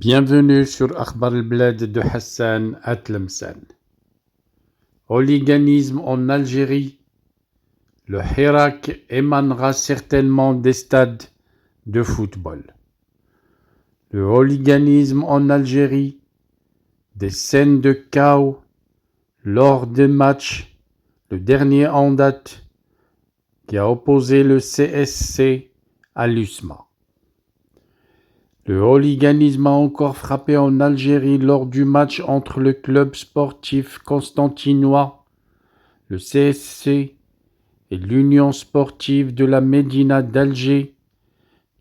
Bienvenue sur Akhbar al-Blad de Hassan Atlemsan. Hooliganisme en Algérie. Le Hirak émanera certainement des stades de football. Le hooliganisme en Algérie. Des scènes de chaos lors des matchs. Le dernier en date qui a opposé le CSC à l'USMA. Le hooliganisme a encore frappé en Algérie lors du match entre le club sportif constantinois, le CSC, et l'Union sportive de la Médina d'Alger,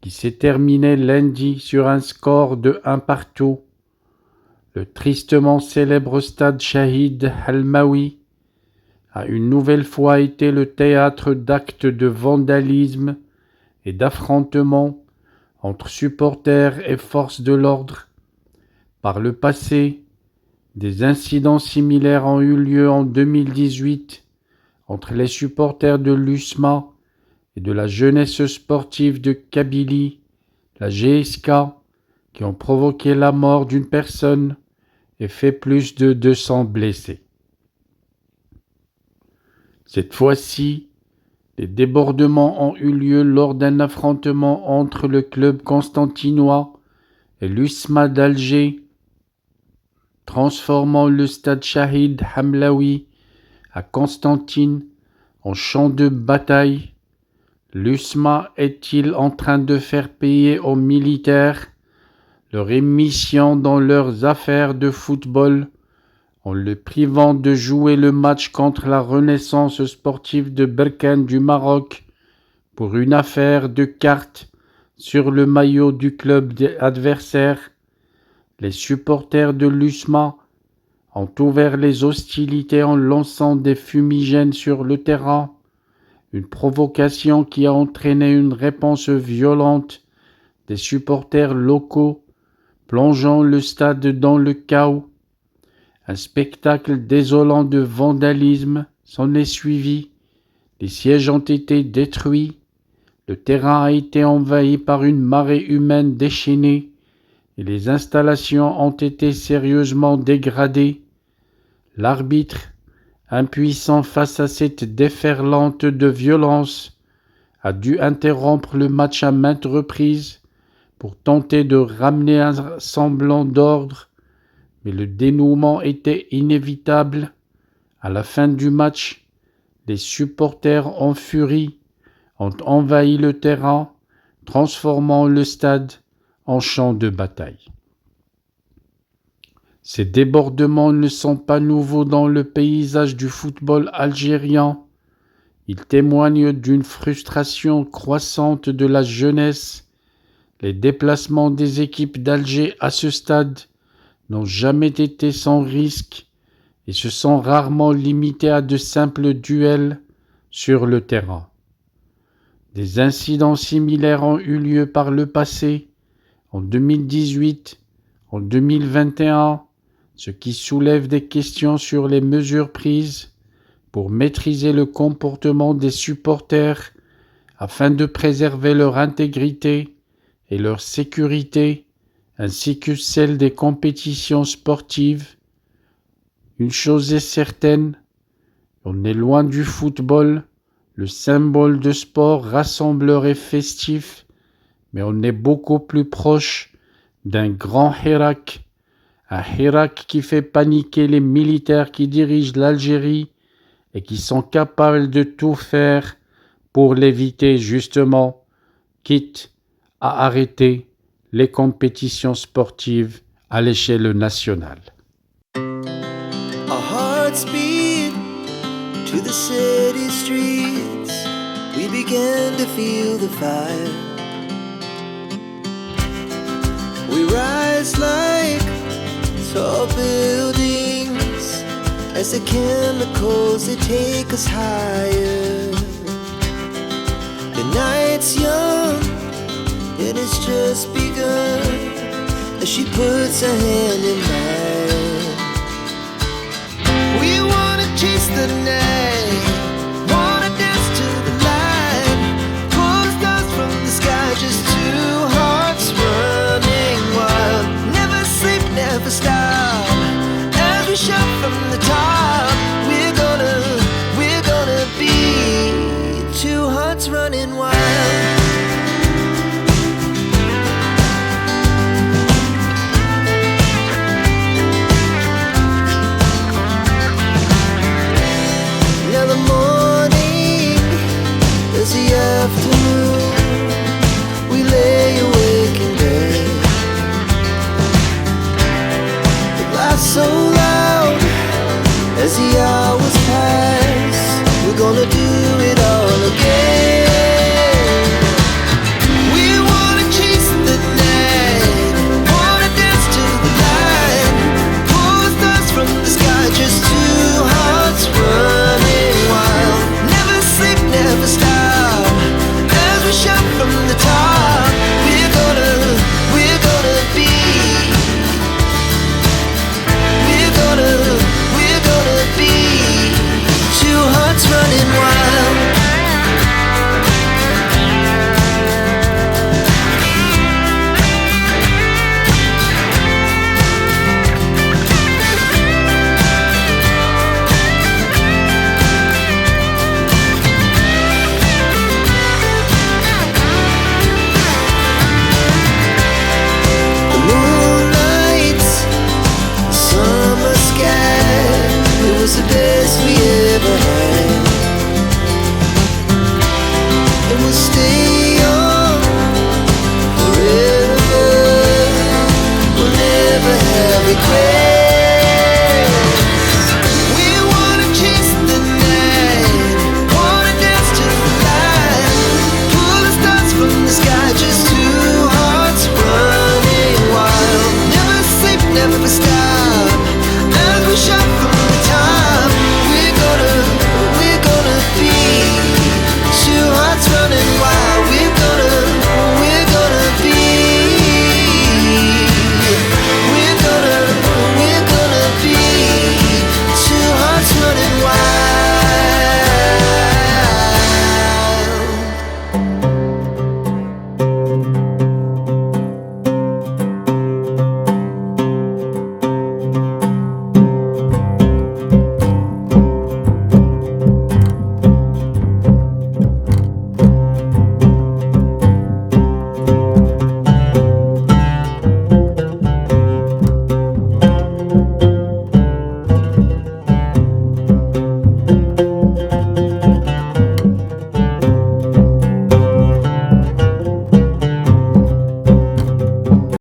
qui s'est terminé lundi sur un score de 1-1. Le tristement célèbre stade Shahid Halmaoui a une nouvelle fois été le théâtre d'actes de vandalisme et d'affrontements entre supporters et forces de l'ordre. Par le passé, des incidents similaires ont eu lieu en 2018 entre les supporters de l'USMA et de la jeunesse sportive de Kabylie, la GSK, qui ont provoqué la mort d'une personne et fait plus de 200 blessés. Cette fois-ci, les débordements ont eu lieu lors d'un affrontement entre le club constantinois et l'USMA d'Alger, transformant le stade Shahid Hamlaoui à Constantine en champ de bataille. L'USMA est-il en train de faire payer aux militaires leur émission dans leurs affaires de football en le privant de jouer le match contre la Renaissance sportive de Berkane du Maroc pour une affaire de cartes sur le maillot du club adversaire? Les supporters de l'USMA ont ouvert les hostilités en lançant des fumigènes sur le terrain, une provocation qui a entraîné une réponse violente des supporters locaux, plongeant le stade dans le chaos. Un spectacle désolant de vandalisme s'en est suivi. Les sièges ont été détruits. Le terrain a été envahi par une marée humaine déchaînée et les installations ont été sérieusement dégradées. L'arbitre, impuissant face à cette déferlante de violence, a dû interrompre le match à maintes reprises pour tenter de ramener un semblant d'ordre. Mais le dénouement était inévitable. À la fin du match, les supporters en furie ont envahi le terrain, transformant le stade en champ de bataille. Ces débordements ne sont pas nouveaux dans le paysage du football algérien. Ils témoignent d'une frustration croissante de la jeunesse. Les déplacements des équipes d'Alger à ce stade n'ont jamais été sans risque et se sont rarement limités à de simples duels sur le terrain. Des incidents similaires ont eu lieu par le passé, en 2018, en 2021, ce qui soulève des questions sur les mesures prises pour maîtriser le comportement des supporters afin de préserver leur intégrité et leur sécurité, ainsi que celle des compétitions sportives. Une chose est certaine, on est loin du football, le symbole de sport rassembleur et festif, mais on est beaucoup plus proche d'un grand Hirak, un Hirak qui fait paniquer les militaires qui dirigent l'Algérie et qui sont capables de tout faire pour l'éviter justement, quitte à arrêter les compétitions sportives à l'échelle nationale. Our hearts beat to the city streets. We began to feel the fire. We rise like tall buildings as the chemicals they take us higher. The night's young and it's just begun as she puts her hand in mine. We wanna chase the night.